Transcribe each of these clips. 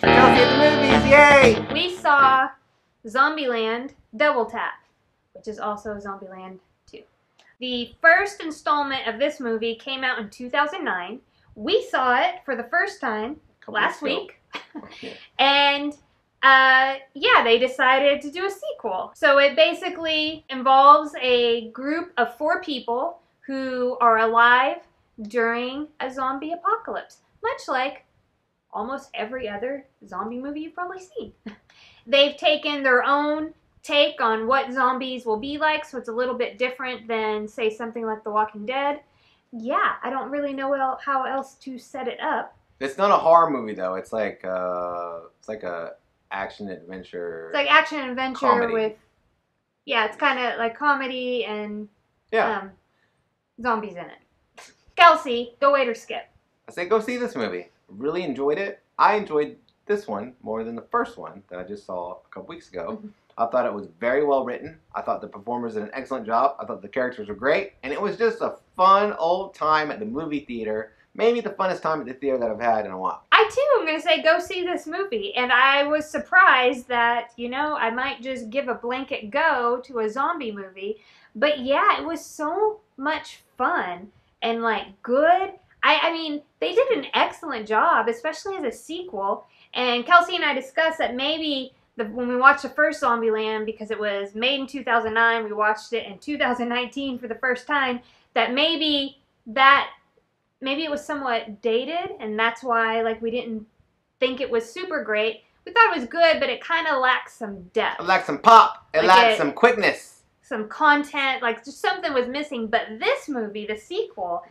Chelsea at the movies, yay! We saw Zombieland Double Tap, which is also Zombieland 2. The first installment of this movie came out in 2009. We saw it for the first time last week. And yeah, they decided to do a sequel. So it basically involves a group of 4 people who are alive during a zombie apocalypse, much like almost every other zombie movie you've probably seen. They've taken their own take on what zombies will be like, so it's a little bit different than, say, something like The Walking Dead. Yeah, I don't really know how else to set it up. It's not a horror movie though. It's like a action adventure. It's like action adventure comedy. with, yeah, it's kind of like comedy and zombies in it. Kelsey, go wait or skip. I say go see this movie. Really enjoyed it. I enjoyed this one more than the first one that I just saw a couple weeks ago. Mm-hmm. I thought it was very well written. I thought the performers did an excellent job. I thought the characters were great. And it was just a fun old time at the movie theater. Maybe the funnest time at the theater that I've had in a while. I too am going to say go see this movie. And I was surprised that, you know, I might just give a blanket go to a zombie movie. But yeah, it was so much fun and like good. I mean, they did an excellent job, especially as a sequel. And Kelsey and I discussed that maybe when we watched the first Zombieland, because it was made in 2009, we watched it in 2019 for the first time, that maybe it was somewhat dated, and that's why like we didn't think it was super great. We thought it was good, but it kind of lacked some depth. It lacked some pop. It lacked some quickness. Some content, like just something was missing. But this movie, the sequel,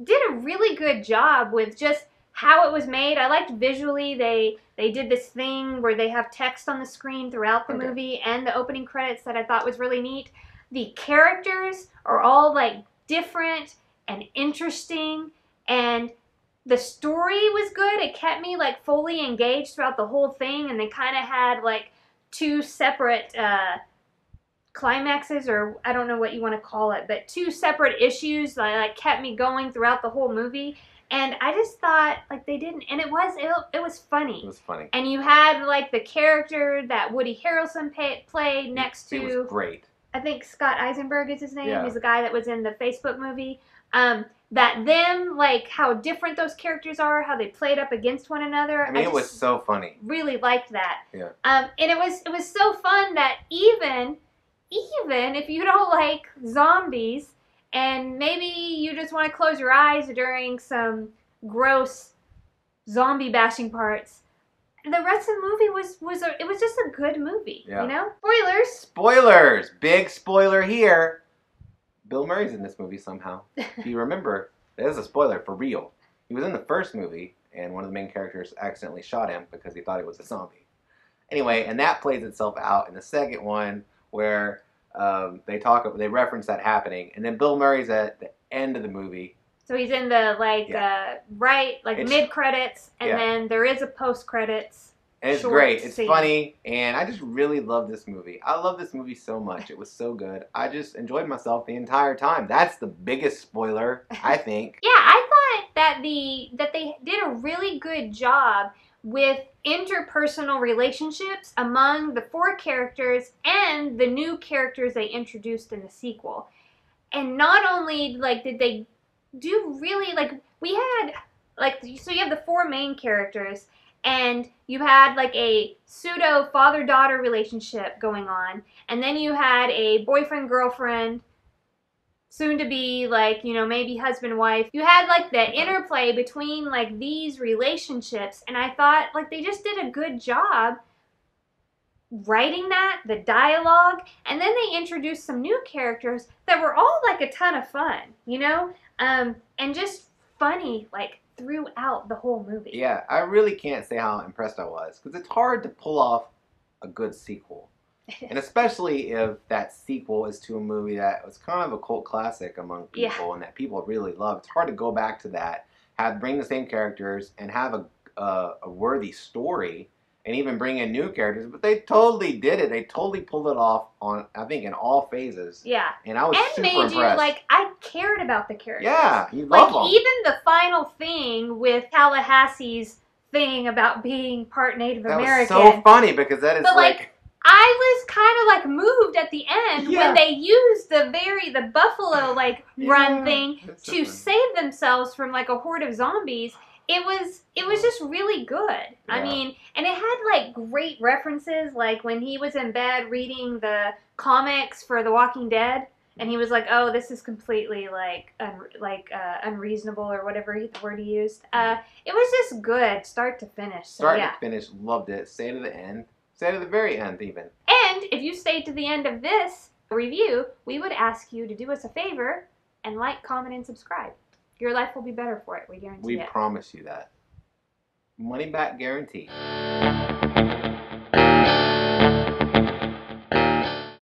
did a really good job with just how it was made. I liked visually. They did this thing where they have text on the screen throughout the movie and the opening credits that I thought was really neat. The characters are all like different and interesting, and the story was good. It kept me like fully engaged throughout the whole thing, and they kind of had like 2 separate climaxes, or I don't know what you want to call it, but 2 separate issues that like kept me going throughout the whole movie. And I just thought like they didn't, and it was funny. It was funny. And you had like the character that Woody Harrelson played next to. It was great. I think Scott Eisenberg is his name. Yeah. He's the guy that was in the Facebook movie. That them, like how different those characters are, how they played up against one another. I mean, it was so funny. Really liked that. Yeah. And it was so fun that even if you don't like zombies and maybe you just want to close your eyes during some gross zombie bashing parts, the rest of the movie was just a good movie. Yeah. You know? Spoilers. Spoilers. Big spoiler here. Bill Murray's in this movie somehow. If you remember, that is a spoiler for real. He was in the first movie, and one of the main characters accidentally shot him because he thought he was a zombie. Anyway, and that plays itself out in the second one, where they reference that happening, and then Bill Murray's at the end of the movie. So he's in the mid credits, and then there is a post credits. And it's great. It's funny, and I just really love this movie. I love this movie so much. It was so good. I just enjoyed myself the entire time. That's the biggest spoiler, I think. Yeah, I thought that they did a really good job with interpersonal relationships among the 4 characters and the new characters they introduced in the sequel. And not only like did they do really like we had like so you have the 4 main characters, and you had like a pseudo father-daughter relationship going on, and then you had a boyfriend-girlfriend, soon to be like, you know, maybe husband-wife. You had like the interplay between like these relationships, and I thought like they just did a good job writing that, the dialogue, and then they introduced some new characters that were all like a ton of fun, you know, and just funny like throughout the whole movie. Yeah, I really can't say how impressed I was, because it's hard to pull off a good sequel. And especially if that sequel is to a movie that was kind of a cult classic among people and that people really love. It's hard to go back to that, bring the same characters, and have a worthy story, and even bring in new characters. But they totally did it. They totally pulled it off on, I think, in all phases. Yeah. And I was super impressed. You, like, I cared about the characters. Yeah, you love them. Even the final thing with Callahassee's thing about being part Native that American. was so funny because that is but like I was kind of like moved at the end when they used the buffalo like run thing to save themselves from like a horde of zombies. It was just really good. Yeah. I mean, and it had like great references, like when he was in bed reading the comics for The Walking Dead, and he was like, "Oh, this is completely like unreasonable," or whatever the word he used. It was just good, start to finish. So, start to finish, loved it. Stay to the end. Stay to the very end, even. And if you stayed to the end of this review, we would ask you to do us a favor and like, comment, and subscribe. Your life will be better for it. We guarantee it. We promise you that. Money back guarantee.